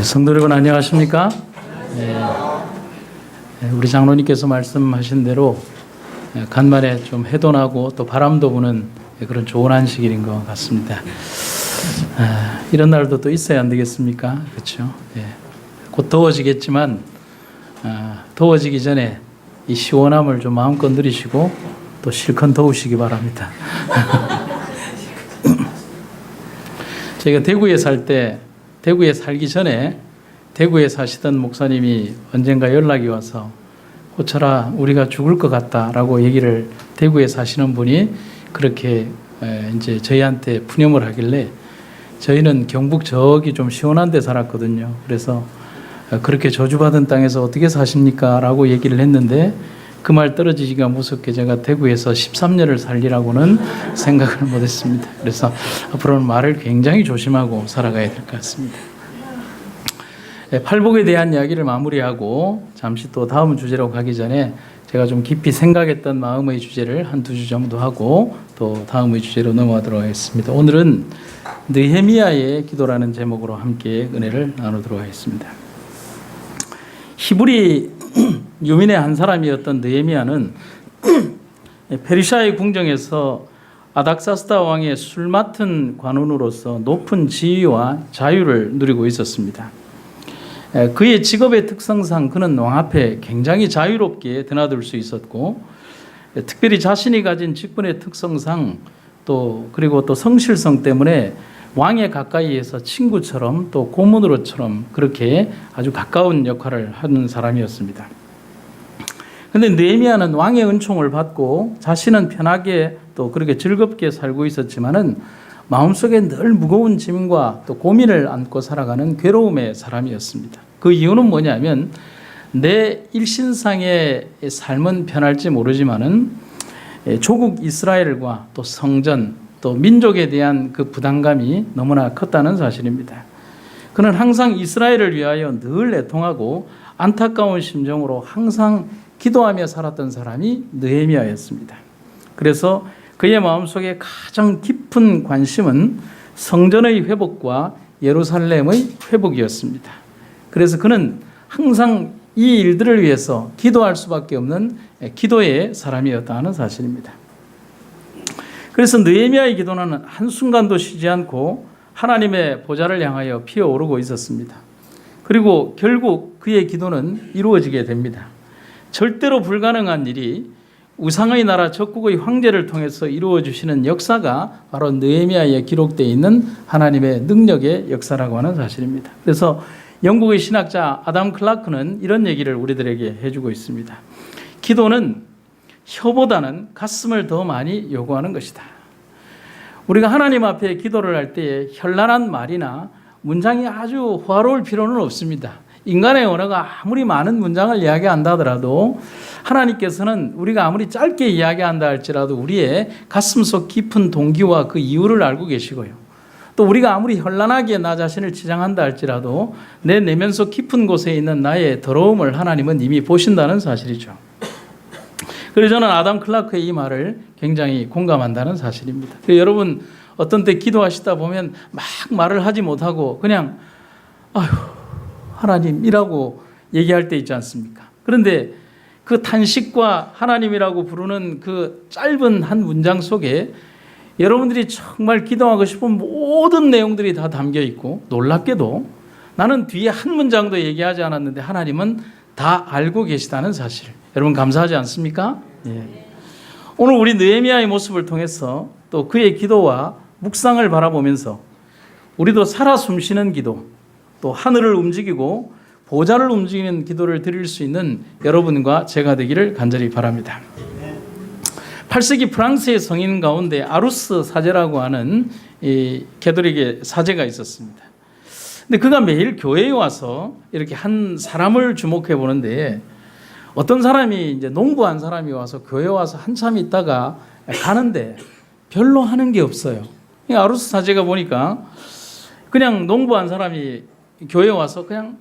성도 여러분 안녕하십니까? 우리 장로님께서 말씀하신 대로 간만에 좀 해돋하고 또 바람도 부는 그런 좋은 안식일인 것 같습니다. 이런 날도 또 있어야 안 되겠습니까? 그렇죠? 곧 더워지겠지만 더워지기 전에 이 시원함을 좀 마음껏 누리시고 또 실컷 더우시기 바랍니다. 제가 대구에 살기 전에 대구에 사시던 목사님이 언젠가 연락이 와서 호철아 우리가 죽을 것 같다라고 얘기를 대구에 사시는 분이 그렇게 이제 저희한테 푸념을 하길래 저희는 경북 저기 좀 시원한 데 살았거든요. 그래서 그렇게 저주받은 땅에서 어떻게 사십니까? 라고 얘기를 했는데 그 말 떨어지기가 무섭게 제가 대구에서 13년을 살리라고는 생각을 못했습니다. 그래서 앞으로는 말을 굉장히 조심하고 살아가야 될 것 같습니다. 팔복에 대한 이야기를 마무리하고 잠시 또 다음 주제로 가기 전에 제가 좀 깊이 생각했던 마음의 주제를 한두 주 정도 하고 또 다음의 주제로 넘어가도록 하겠습니다. 오늘은 느헤미야의 기도라는 제목으로 함께 은혜를 나누도록 하겠습니다. 히브리 유민의 한 사람이었던 느헤미야는 페르시아의 궁정에서 아닥사스다 왕의 술 맡은 관원으로서 높은 지위와 자유를 누리고 있었습니다. 그의 직업의 특성상 그는 왕 앞에 굉장히 자유롭게 드나들 수 있었고 특별히 자신이 가진 직분의 특성상 그리고 또 성실성 때문에 왕의 가까이에서 친구처럼 또 고문으로처럼 그렇게 아주 가까운 역할을 하는 사람이었습니다. 그런데 느헤미야는 왕의 은총을 받고 자신은 편하게 또 그렇게 즐겁게 살고 있었지만은 마음속에 늘 무거운 짐과 또 고민을 안고 살아가는 괴로움의 사람이었습니다. 그 이유는 뭐냐면 내 일신상의 삶은 편할지 모르지만은 조국 이스라엘과 또 성전 또 민족에 대한 그 부담감이 너무나 컸다는 사실입니다. 그는 항상 이스라엘을 위하여 늘 애통하고 안타까운 심정으로 항상 기도하며 살았던 사람이 느헤미야였습니다. 그래서 그의 마음속에 가장 깊은 관심은 성전의 회복과 예루살렘의 회복이었습니다. 그래서 그는 항상 이 일들을 위해서 기도할 수밖에 없는 기도의 사람이었다는 사실입니다. 그래서 느헤미야의 기도는 한순간도 쉬지 않고 하나님의 보좌를 향하여 피어오르고 있었습니다. 그리고 결국 그의 기도는 이루어지게 됩니다. 절대로 불가능한 일이 우상의 나라 적국의 황제를 통해서 이루어 주시는 역사가 바로 느헤미야에 기록되어 있는 하나님의 능력의 역사라고 하는 사실입니다. 그래서 영국의 신학자 아담 클라크는 이런 얘기를 우리들에게 해주고 있습니다. 기도는 혀보다는 가슴을 더 많이 요구하는 것이다. 우리가 하나님 앞에 기도를 할 때에 현란한 말이나 문장이 아주 호화로울 필요는 없습니다. 인간의 언어가 아무리 많은 문장을 이야기한다 하더라도 하나님께서는 우리가 아무리 짧게 이야기한다 할지라도 우리의 가슴속 깊은 동기와 그 이유를 알고 계시고요. 또 우리가 아무리 현란하게 나 자신을 치장한다 할지라도 내 내면 속 깊은 곳에 있는 나의 더러움을 하나님은 이미 보신다는 사실이죠. 그래서 저는 아담 클라크의 이 말을 굉장히 공감한다는 사실입니다. 여러분 어떤 때 기도하시다 보면 막 말을 하지 못하고 그냥 아휴 하나님이라고 얘기할 때 있지 않습니까? 그런데 그 탄식과 하나님이라고 부르는 그 짧은 한 문장 속에 여러분들이 정말 기도하고 싶은 모든 내용들이 다 담겨 있고 놀랍게도 나는 뒤에 한 문장도 얘기하지 않았는데 하나님은 다 알고 계시다는 사실. 여러분 감사하지 않습니까? 예. 오늘 우리 느헤미야의 모습을 통해서 또 그의 기도와 묵상을 바라보면서 우리도 살아 숨쉬는 기도 또 하늘을 움직이고 보좌를 움직이는 기도를 드릴 수 있는 여러분과 제가 되기를 간절히 바랍니다. 8세기 프랑스의 성인 가운데 아루스 사제라고 하는 이 가톨릭의 사제가 있었습니다. 근데 그가 매일 교회에 와서 이렇게 한 사람을 주목해 보는데 어떤 사람이 이제 농부한 사람이 와서 교회에 와서 한참 있다가 가는데 별로 하는 게 없어요. 아루스 사제가 보니까 그냥 농부한 사람이 교회에 와서 그냥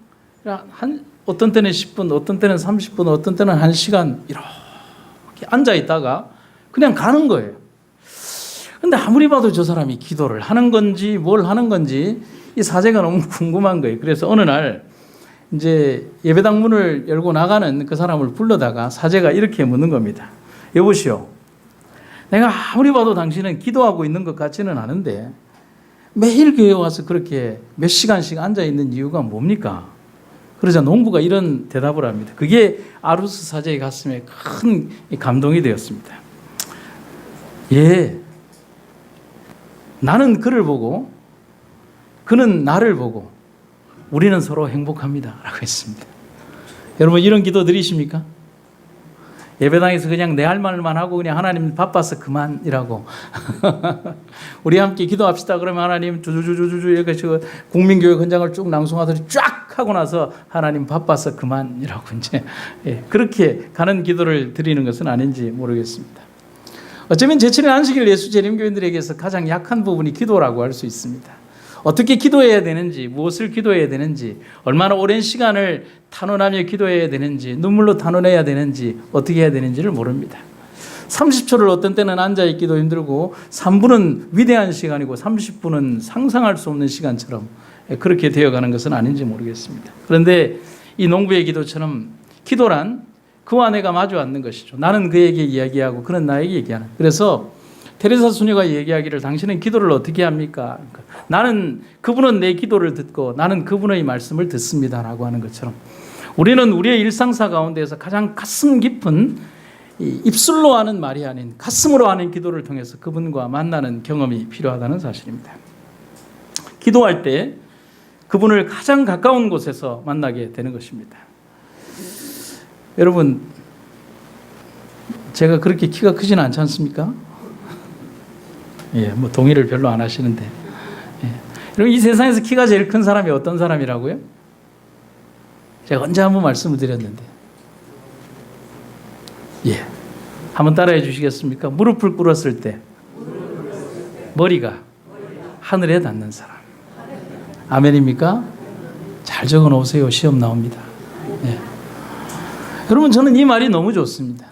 어떤 때는 10분, 어떤 때는 30분, 어떤 때는 1시간 이렇게 앉아 있다가 그냥 가는 거예요. 근데 아무리 봐도 저 사람이 기도를 하는 건지 뭘 하는 건지 이 사제가 너무 궁금한 거예요. 그래서 어느 날 이제 예배당 문을 열고 나가는 그 사람을 불러다가 사제가 이렇게 묻는 겁니다. 여보시오, 내가 아무리 봐도 당신은 기도하고 있는 것 같지는 않은데 매일 교회 와서 그렇게 몇 시간씩 앉아 있는 이유가 뭡니까? 그러자 농부가 이런 대답을 합니다. 그게 아루스 사제의 가슴에 큰 감동이 되었습니다. 예, 나는 그를 보고 그는 나를 보고 우리는 서로 행복합니다 라고 했습니다. 여러분, 이런 기도 드리십니까? 예배당에서 그냥 내 할 말만 하고 그냥 하나님 바빠서 그만이라고 우리 함께 기도합시다 그러면 하나님 주주주주주 이렇게 국민교회 헌장을 쭉 낭송하더니 쫙 하고 나서 하나님 바빠서 그만이라고 이제 그렇게 가는 기도를 드리는 것은 아닌지 모르겠습니다. 어쩌면 제7일 안식일 예수 재림교인들에게서 가장 약한 부분이 기도라고 할 수 있습니다. 어떻게 기도해야 되는지, 무엇을 기도해야 되는지, 얼마나 오랜 시간을 탄원하며 기도해야 되는지, 눈물로 탄원해야 되는지, 어떻게 해야 되는지를 모릅니다. 30초를 어떤 때는 앉아있기도 힘들고 3분은 위대한 시간이고 30분은 상상할 수 없는 시간처럼 그렇게 되어가는 것은 아닌지 모르겠습니다. 그런데 이 농부의 기도처럼 기도란 그와 내가 마주 앉는 것이죠. 나는 그에게 이야기하고 그는 나에게 얘기하는. 그래서 테레사 수녀가 얘기하기를 당신은 기도를 어떻게 합니까? 나는 그분은 내 기도를 듣고 나는 그분의 말씀을 듣습니다라고 하는 것처럼 우리는 우리의 일상사 가운데에서 가장 가슴 깊은 입술로 하는 말이 아닌 가슴으로 하는 기도를 통해서 그분과 만나는 경험이 필요하다는 사실입니다. 기도할 때 그분을 가장 가까운 곳에서 만나게 되는 것입니다. 여러분, 제가 그렇게 키가 크지는 않지 않습니까? 예, 뭐 동의를 별로 안 하시는데. 예. 여러분, 이 세상에서 키가 제일 큰 사람이 어떤 사람이라고요? 제가 언제 한번 말씀을 드렸는데. 예. 한번 따라해 주시겠습니까? 무릎을 꿇었을 때 머리가 하늘에 닿는 사람. 아멘입니까? 잘 적어 놓으세요. 시험 나옵니다. 예. 여러분, 저는 이 말이 너무 좋습니다.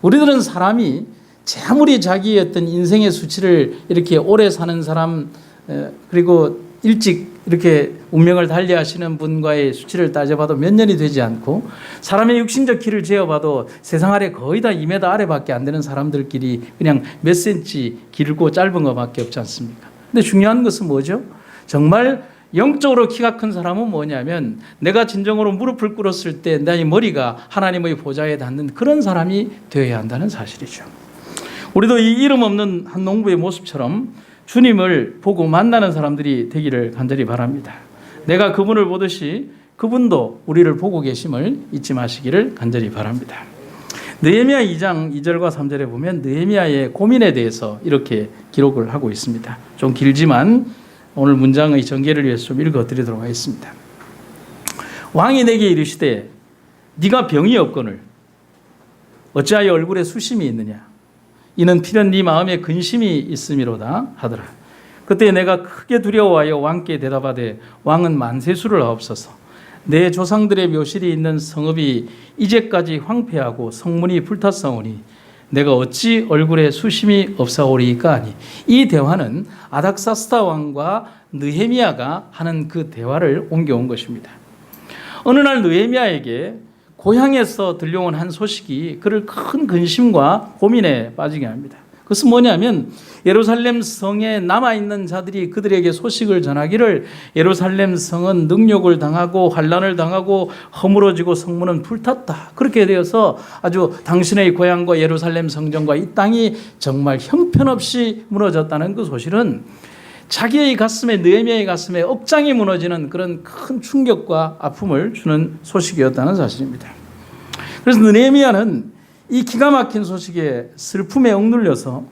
우리들은 사람이 아무리 자기의 어떤 인생의 수치를 이렇게 오래 사는 사람 그리고 일찍 이렇게 운명을 달리하시는 분과의 수치를 따져봐도 몇 년이 되지 않고 사람의 육신적 키를 재어봐도 세상 아래 거의 다 2m 아래밖에 안 되는 사람들끼리 그냥 몇 센치 길고 짧은 것밖에 없지 않습니까? 근데 중요한 것은 뭐죠? 정말 영적으로 키가 큰 사람은 뭐냐면 내가 진정으로 무릎을 꿇었을 때 내 머리가 하나님의 보좌에 닿는 그런 사람이 되어야 한다는 사실이죠. 우리도 이 이름 없는 한 농부의 모습처럼 주님을 보고 만나는 사람들이 되기를 간절히 바랍니다. 내가 그분을 보듯이 그분도 우리를 보고 계심을 잊지 마시기를 간절히 바랍니다. 느헤미야 2장 2절과 3절에 보면 느헤미야의 고민에 대해서 이렇게 기록을 하고 있습니다. 좀 길지만 오늘 문장의 전개를 위해서 좀 읽어드리도록 하겠습니다. 왕이 내게 이르시되 네가 병이 없거늘 어찌하여 얼굴에 수심이 있느냐? 이는 필연 네 마음에 근심이 있음이로다 하더라. 그때 내가 크게 두려워하여 왕께 대답하되 왕은 만세수를 하옵소서. 내 조상들의 묘실이 있는 성읍이 이제까지 황폐하고 성문이 불탔사오니 내가 어찌 얼굴에 수심이 없사오리까 하니. 이 대화는 아닥사스다 왕과 느헤미야가 하는 그 대화를 옮겨온 것입니다. 어느 날 느헤미야에게 고향에서 들려온 한 소식이 그를 큰 근심과 고민에 빠지게 합니다. 그것은 뭐냐면 예루살렘 성에 남아있는 자들이 그들에게 소식을 전하기를 예루살렘 성은 능욕을 당하고 환난을 당하고 허물어지고 성문은 불탔다. 그렇게 되어서 아주 당신의 고향과 예루살렘 성전과 이 땅이 정말 형편없이 무너졌다는 그 소식은 자기의 가슴에 느헤미야의 가슴에 억장이 무너지는 그런 큰 충격과 아픔을 주는 소식이었다는 사실입니다. 그래서 느헤미야는 이 기가 막힌 소식에 슬픔에 억눌려서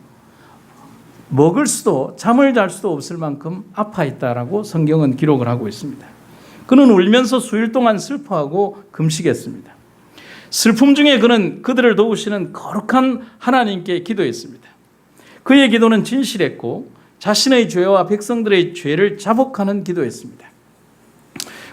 먹을 수도 잠을 잘 수도 없을 만큼 아파했다라고 성경은 기록을 하고 있습니다. 그는 울면서 수일 동안 슬퍼하고 금식했습니다. 슬픔 중에 그는 그들을 도우시는 거룩한 하나님께 기도했습니다. 그의 기도는 진실했고 자신의 죄와 백성들의 죄를 자복하는 기도였습니다.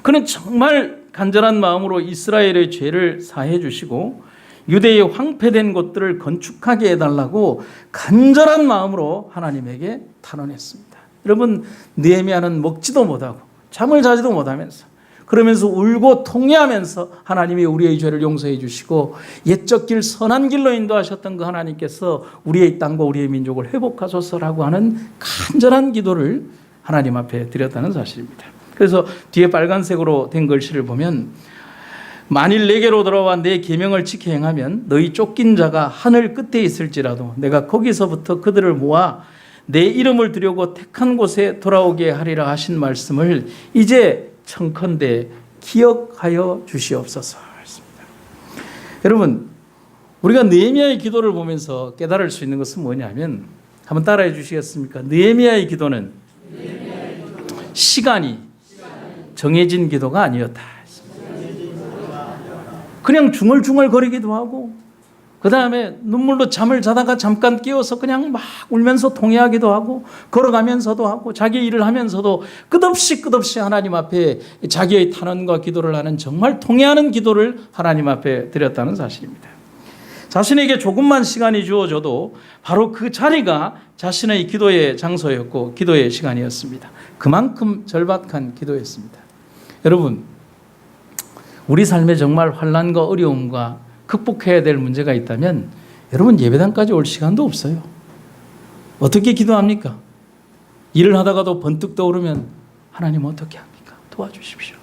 그는 정말 간절한 마음으로 이스라엘의 죄를 사해 주시고 유대의 황폐된 곳들을 건축하게 해달라고 간절한 마음으로 하나님에게 탄원했습니다. 여러분, 느헤미야는 먹지도 못하고 잠을 자지도 못하면서 그러면서 울고 통회하면서 하나님이 우리의 죄를 용서해 주시고 옛적 길 선한 길로 인도하셨던 그 하나님께서 우리의 땅과 우리의 민족을 회복하소서라고 하는 간절한 기도를 하나님 앞에 드렸다는 사실입니다. 그래서 뒤에 빨간색으로 된 글씨를 보면 만일 내게로 돌아와 내 계명을 지켜 행하면 너희 쫓긴 자가 하늘 끝에 있을지라도 내가 거기서부터 그들을 모아 내 이름을 두려고 택한 곳에 돌아오게 하리라 하신 말씀을 이제 청컨대 기억하여 주시옵소서 했습니다. 여러분, 우리가 느헤미야의 기도를 보면서 깨달을 수 있는 것은 뭐냐면 한번 따라해 주시겠습니까? 느헤미야의 기도는 시간이 정해진 기도가 아니었다. 그냥 중얼중얼거리기도 하고 그 다음에 눈물로 잠을 자다가 잠깐 깨워서 그냥 막 울면서 통회하기도 하고 걸어가면서도 하고 자기 일을 하면서도 끝없이 하나님 앞에 자기의 탄원과 기도를 하는 정말 통회하는 기도를 하나님 앞에 드렸다는 사실입니다. 자신에게 조금만 시간이 주어져도 바로 그 자리가 자신의 기도의 장소였고 기도의 시간이었습니다. 그만큼 절박한 기도였습니다. 여러분, 우리 삶에 정말 환난과 어려움과 극복해야 될 문제가 있다면 여러분, 예배당까지 올 시간도 없어요. 어떻게 기도합니까? 일을 하다가도 번뜩 떠오르면 하나님 어떻게 합니까? 도와주십시오.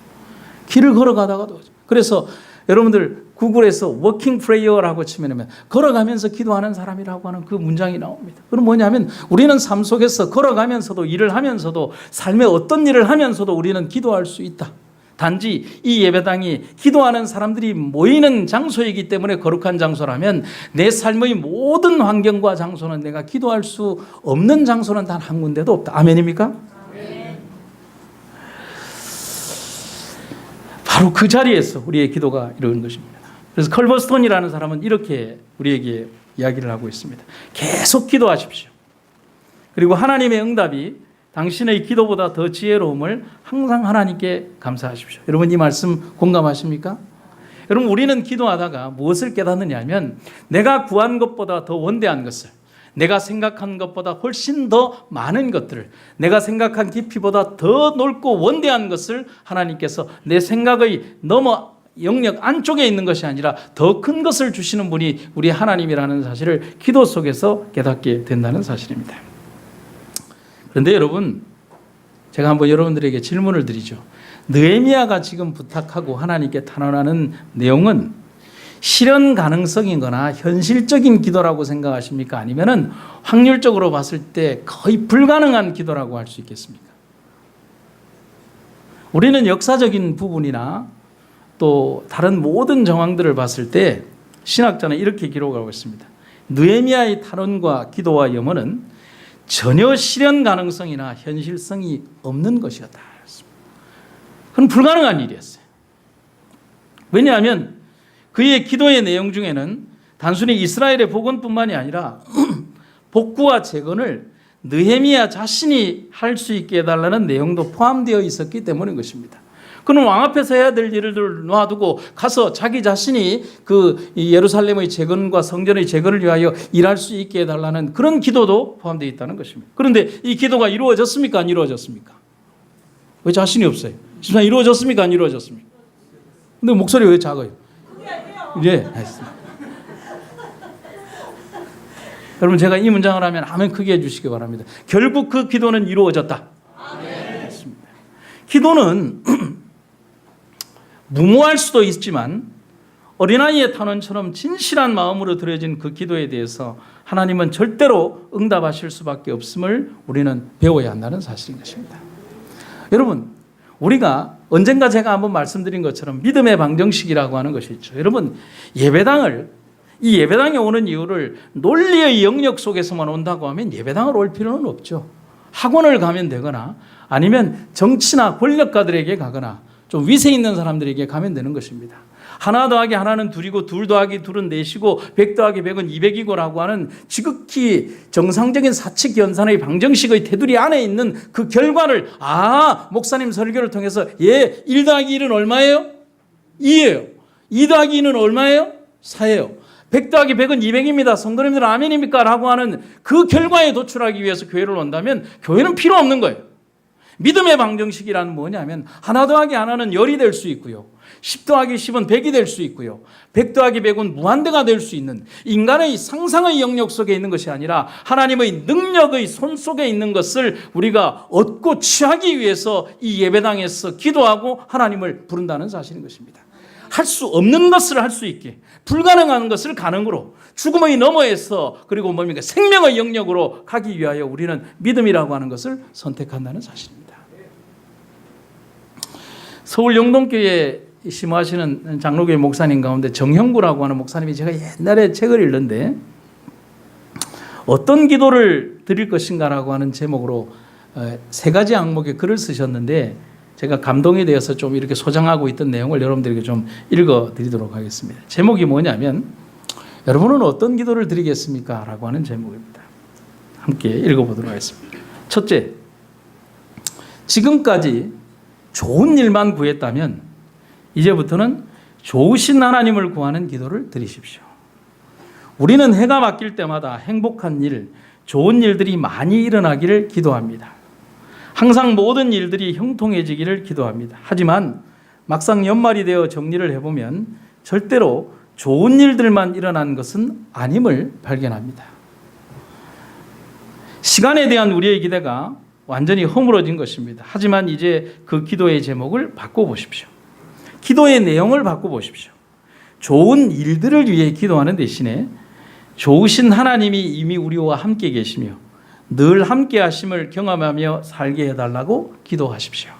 길을 걸어가다가도. 그래서 여러분들 구글에서 워킹 프레이어라고 치면 걸어가면서 기도하는 사람이라고 하는 그 문장이 나옵니다. 그럼 뭐냐면 우리는 삶 속에서 걸어가면서도 일을 하면서도 삶의 어떤 일을 하면서도 우리는 기도할 수 있다. 단지 이 예배당이 기도하는 사람들이 모이는 장소이기 때문에 거룩한 장소라면 내 삶의 모든 환경과 장소는 내가 기도할 수 없는 장소는 단 한 군데도 없다. 아멘입니까? 아멘. 바로 그 자리에서 우리의 기도가 이루어진 것입니다. 그래서 컬버스톤이라는 사람은 이렇게 우리에게 이야기를 하고 있습니다. 계속 기도하십시오. 그리고 하나님의 응답이 당신의 기도보다 더 지혜로움을 항상 하나님께 감사하십시오. 여러분, 이 말씀 공감하십니까? 여러분, 우리는 기도하다가 무엇을 깨닫느냐 하면 내가 구한 것보다 더 원대한 것을, 내가 생각한 것보다 훨씬 더 많은 것들을, 내가 생각한 깊이보다 더 넓고 원대한 것을 하나님께서 내 생각의 넘어 영역 안쪽에 있는 것이 아니라 더 큰 것을 주시는 분이 우리 하나님이라는 사실을 기도 속에서 깨닫게 된다는 사실입니다. 그런데 여러분, 제가 한번 여러분들에게 질문을 드리죠. 느헤미야가 지금 부탁하고 하나님께 탄원하는 내용은 실현 가능성이거나 현실적인 기도라고 생각하십니까? 아니면은 확률적으로 봤을 때 거의 불가능한 기도라고 할 수 있겠습니까? 우리는 역사적인 부분이나 또 다른 모든 정황들을 봤을 때 신학자는 이렇게 기록하고 있습니다. 느헤미야의 탄원과 기도와 염원은 전혀 실현 가능성이나 현실성이 없는 것이었다. 그건 불가능한 일이었어요. 왜냐하면 그의 기도의 내용 중에는 단순히 이스라엘의 복원뿐만이 아니라 복구와 재건을 느헤미야 자신이 할 수 있게 해달라는 내용도 포함되어 있었기 때문인 것입니다. 그는 왕 앞에서 해야 될 일을 놔두고 가서 자기 자신이 그 예루살렘의 재건과 성전의 재건을 위하여 일할 수 있게 해달라는 그런 기도도 포함되어 있다는 것입니다. 그런데 이 기도가 이루어졌습니까? 안 이루어졌습니까? 왜 자신이 없어요? 진짜 이루어졌습니까? 안 이루어졌습니까? 근데 목소리 왜 작아요? 예, 알겠습니다. 여러분, 제가 이 문장을 하면 아멘 크게 해주시기 바랍니다. 결국 그 기도는 이루어졌다. 아멘. 기도는 무모할 수도 있지만 어린아이의 탄원처럼 진실한 마음으로 드려진 그 기도에 대해서 하나님은 절대로 응답하실 수밖에 없음을 우리는 배워야 한다는 사실인 것입니다. 여러분, 우리가 언젠가 제가 한번 말씀드린 것처럼 믿음의 방정식이라고 하는 것이 있죠. 여러분, 이 예배당에 오는 이유를 논리의 영역 속에서만 온다고 하면 예배당을 올 필요는 없죠. 학원을 가면 되거나 아니면 정치나 권력가들에게 가거나 좀 위세 있는 사람들에게 가면 되는 것입니다. 하나 더하기 하나는 둘이고 둘 더하기 둘은 넷이고 100 더하기 100은 200이고라고 하는 지극히 정상적인 사칙 연산의 방정식의 테두리 안에 있는 그 결과를 목사님 설교를 통해서 1 더하기 1은 얼마예요? 2예요. 2 더하기 2는 얼마예요? 4예요. 100 더하기 100은 200입니다. 성도님들 아멘입니까? 라고 하는 그 결과에 도출하기 위해서 교회를 온다면 교회는 필요 없는 거예요. 믿음의 방정식이란 뭐냐면 하나 더하기 하나는 10이 될 수 있고요. 10 더하기 10은 100이 될 수 있고요. 100 더하기 100은 무한대가 될 수 있는 인간의 상상의 영역 속에 있는 것이 아니라 하나님의 능력의 손 속에 있는 것을 우리가 얻고 취하기 위해서 이 예배당에서 기도하고 하나님을 부른다는 사실인 것입니다. 할 수 없는 것을 할 수 있게, 불가능한 것을 가능으로, 죽음의 너머에서 그리고 뭡니까? 생명의 영역으로 가기 위하여 우리는 믿음이라고 하는 것을 선택한다는 사실입니다. 서울 영동교회 심호하시는 장로교회 목사님 가운데 정형구라고 하는 목사님이, 제가 옛날에 책을 읽는데 어떤 기도를 드릴 것인가라고 하는 제목으로 3가지 항목의 글을 쓰셨는데 제가 감동이 되어서 좀 이렇게 소장하고 있던 내용을 여러분들에게 좀 읽어드리도록 하겠습니다. 제목이 뭐냐면 여러분은 어떤 기도를 드리겠습니까? 라고 하는 제목입니다. 함께 읽어보도록 하겠습니다. 첫째, 지금까지 좋은 일만 구했다면 이제부터는 좋으신 하나님을 구하는 기도를 드리십시오. 우리는 해가 바뀔 때마다 행복한 일, 좋은 일들이 많이 일어나기를 기도합니다. 항상 모든 일들이 형통해지기를 기도합니다. 하지만 막상 연말이 되어 정리를 해보면 절대로 좋은 일들만 일어난 것은 아님을 발견합니다. 시간에 대한 우리의 기대가 완전히 허물어진 것입니다. 하지만 이제 그 기도의 제목을 바꿔보십시오. 기도의 내용을 바꿔보십시오. 좋은 일들을 위해 기도하는 대신에 좋으신 하나님이 이미 우리와 함께 계시며 늘 함께 하심을 경험하며 살게 해달라고 기도하십시오.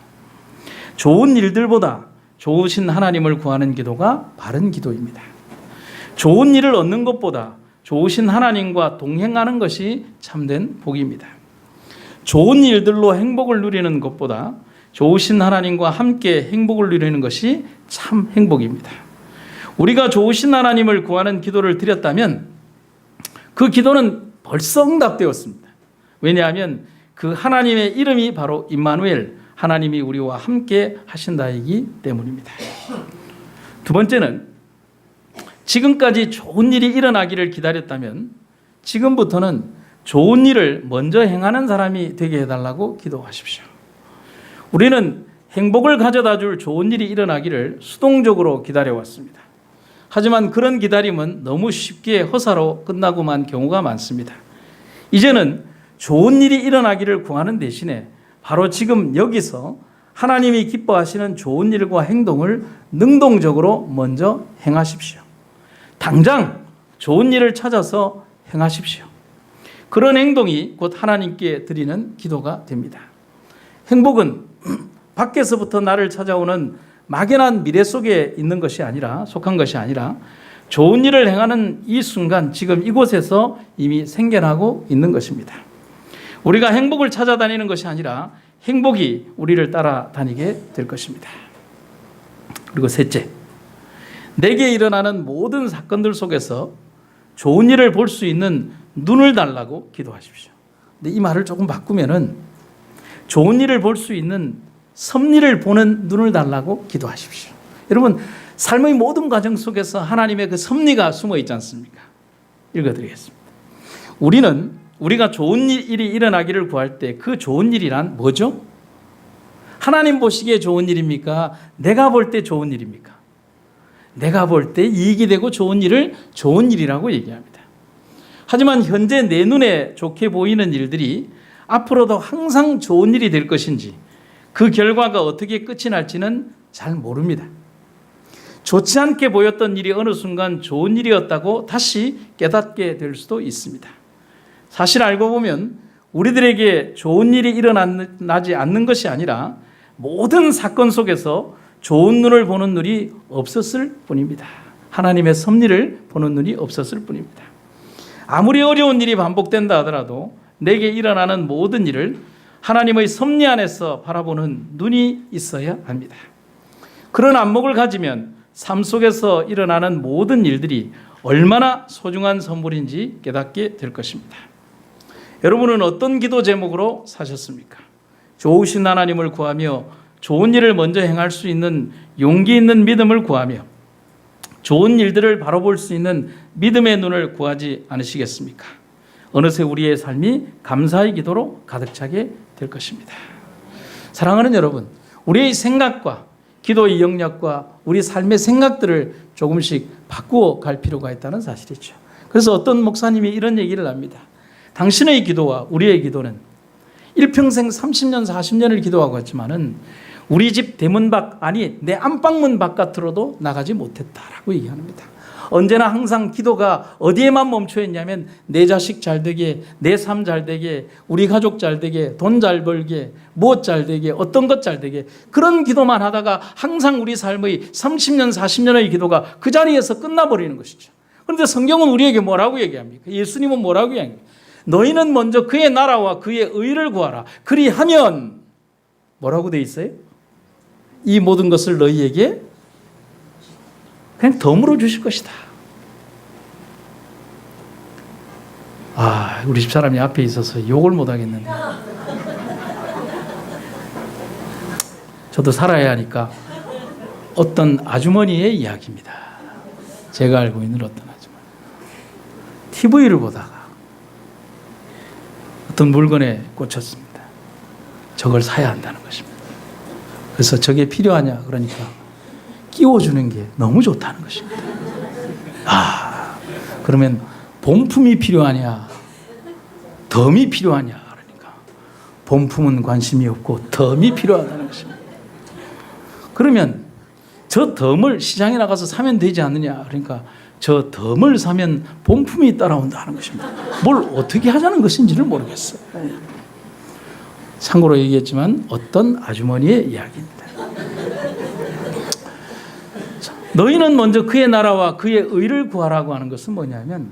좋은 일들보다 좋으신 하나님을 구하는 기도가 바른 기도입니다. 좋은 일을 얻는 것보다 좋으신 하나님과 동행하는 것이 참된 복입니다. 좋은 일들로 행복을 누리는 것보다 좋으신 하나님과 함께 행복을 누리는 것이 참 행복입니다. 우리가 좋으신 하나님을 구하는 기도를 드렸다면 그 기도는 벌써 응답되었습니다. 왜냐하면 그 하나님의 이름이 바로 임마누엘, 하나님이 우리와 함께 하신다이기 때문입니다. 두 번째는 지금까지 좋은 일이 일어나기를 기다렸다면 지금부터는 좋은 일을 먼저 행하는 사람이 되게 해달라고 기도하십시오. 우리는 행복을 가져다 줄 좋은 일이 일어나기를 수동적으로 기다려왔습니다. 하지만 그런 기다림은 너무 쉽게 허사로 끝나고 만 경우가 많습니다. 이제는 좋은 일이 일어나기를 구하는 대신에 바로 지금 여기서 하나님이 기뻐하시는 좋은 일과 행동을 능동적으로 먼저 행하십시오. 당장 좋은 일을 찾아서 행하십시오. 그런 행동이 곧 하나님께 드리는 기도가 됩니다. 행복은 밖에서부터 나를 찾아오는 막연한 미래 속에 있는 것이 아니라, 속한 것이 아니라 좋은 일을 행하는 이 순간 지금 이곳에서 이미 생겨나고 있는 것입니다. 우리가 행복을 찾아다니는 것이 아니라 행복이 우리를 따라다니게 될 것입니다. 그리고 셋째, 내게 일어나는 모든 사건들 속에서 좋은 일을 볼 수 있는 눈을 달라고 기도하십시오. 근데 이 말을 조금 바꾸면은 좋은 일을 볼 수 있는 섭리를 보는 눈을 달라고 기도하십시오. 여러분, 삶의 모든 과정 속에서 하나님의 그 섭리가 숨어 있지 않습니까? 읽어드리겠습니다. 우리가 좋은 일이 일어나기를 구할 때 그 좋은 일이란 뭐죠? 하나님 보시기에 좋은 일입니까? 내가 볼 때 좋은 일입니까? 내가 볼 때 이익이 되고 좋은 일을 좋은 일이라고 얘기합니다. 하지만 현재 내 눈에 좋게 보이는 일들이 앞으로도 항상 좋은 일이 될 것인지, 그 결과가 어떻게 끝이 날지는 잘 모릅니다. 좋지 않게 보였던 일이 어느 순간 좋은 일이었다고 다시 깨닫게 될 수도 있습니다. 사실 알고 보면 우리들에게 좋은 일이 일어나지 않는 것이 아니라 모든 사건 속에서 좋은 눈을 보는 눈이 없었을 뿐입니다. 하나님의 섭리를 보는 눈이 없었을 뿐입니다. 아무리 어려운 일이 반복된다 하더라도 내게 일어나는 모든 일을 하나님의 섭리 안에서 바라보는 눈이 있어야 합니다. 그런 안목을 가지면 삶 속에서 일어나는 모든 일들이 얼마나 소중한 선물인지 깨닫게 될 것입니다. 여러분은 어떤 기도 제목으로 사셨습니까? 좋으신 하나님을 구하며 좋은 일을 먼저 행할 수 있는 용기 있는 믿음을 구하며 좋은 일들을 바라볼 수 있는 믿음의 눈을 구하지 않으시겠습니까? 어느새 우리의 삶이 감사의 기도로 가득 차게 될 것입니다. 사랑하는 여러분, 우리의 생각과 기도의 영역과 우리 삶의 생각들을 조금씩 바꾸어 갈 필요가 있다는 사실이죠. 그래서 어떤 목사님이 이런 얘기를 합니다. 당신의 기도와 우리의 기도는 일평생 30년, 40년을 기도하고 있지만은 우리 집 대문 밖, 아니 내 안방문 바깥으로도 나가지 못했다라고 얘기합니다. 언제나 항상 기도가 어디에만 멈춰 있냐면 내 자식 잘 되게, 내 삶 잘 되게, 우리 가족 잘 되게, 돈 잘 벌게, 무엇 잘 되게, 어떤 것 잘 되게, 그런 기도만 하다가 항상 우리 삶의 30년, 40년의 기도가 그 자리에서 끝나버리는 것이죠. 그런데 성경은 우리에게 뭐라고 얘기합니까? 예수님은 뭐라고 얘기합니까? 너희는 먼저 그의 나라와 그의 의를 구하라. 그리하면 뭐라고 돼 있어요? 이 모든 것을 너희에게 그냥 덤으로 주실 것이다. 아, 우리 집사람이 앞에 있어서 욕을 못 하겠는데. 저도 살아야 하니까 어떤 아주머니의 이야기입니다. 제가 알고 있는 어떤 아주머니. TV를 보다가 어떤 물건에 꽂혔습니다. 저걸 사야 한다는 것입니다. 그래서 저게 필요하냐 그러니까 끼워주는 게 너무 좋다는 것입니다. 아, 그러면 본품이 필요하냐 덤이 필요하냐 그러니까 본품은 관심이 없고 덤이 필요하다는 것입니다. 그러면 저 덤을 시장에 나가서 사면 되지 않느냐 그러니까 저 덤을 사면 본품이 따라온다는 것입니다. 뭘 어떻게 하자는 것인지를 모르겠어요. 참고로 얘기했지만 어떤 아주머니의 이야기입니다. 너희는 먼저 그의 나라와 그의 의를 구하라고 하는 것은 뭐냐면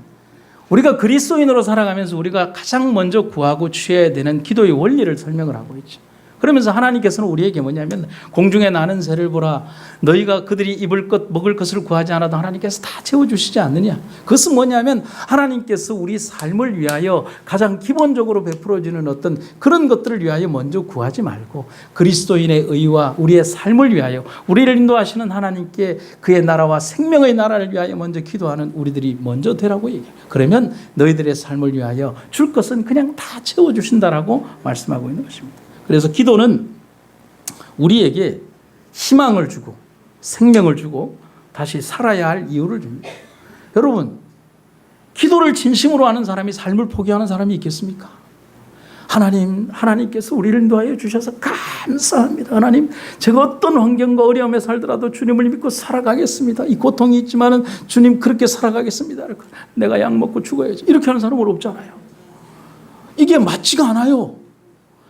우리가 그리스도인으로 살아가면서 우리가 가장 먼저 구하고 취해야 되는 기도의 원리를 설명을 하고 있죠. 그러면서 하나님께서는 우리에게 뭐냐면 공중에 나는 새를 보라. 너희가 그들이 입을 것 먹을 것을 구하지 않아도 하나님께서 다 채워주시지 않느냐. 그것은 뭐냐면 하나님께서 우리 삶을 위하여 가장 기본적으로 베풀어주는 어떤 그런 것들을 위하여 먼저 구하지 말고 그리스도인의 의와 우리의 삶을 위하여 우리를 인도하시는 하나님께 그의 나라와 생명의 나라를 위하여 먼저 기도하는 우리들이 먼저 되라고 얘기해요. 그러면 너희들의 삶을 위하여 줄 것은 그냥 다 채워주신다라고 말씀하고 있는 것입니다. 그래서 기도는 우리에게 희망을 주고 생명을 주고 다시 살아야 할 이유를 줍니다. 여러분, 기도를 진심으로 하는 사람이 삶을 포기하는 사람이 있겠습니까? 하나님께서 우리를 인도하여 주셔서 감사합니다. 하나님, 제가 어떤 환경과 어려움에 살더라도 주님을 믿고 살아가겠습니다. 이 고통이 있지만은 주님 그렇게 살아가겠습니다. 내가 약 먹고 죽어야지. 이렇게 하는 사람은 없잖아요. 이게 맞지가 않아요.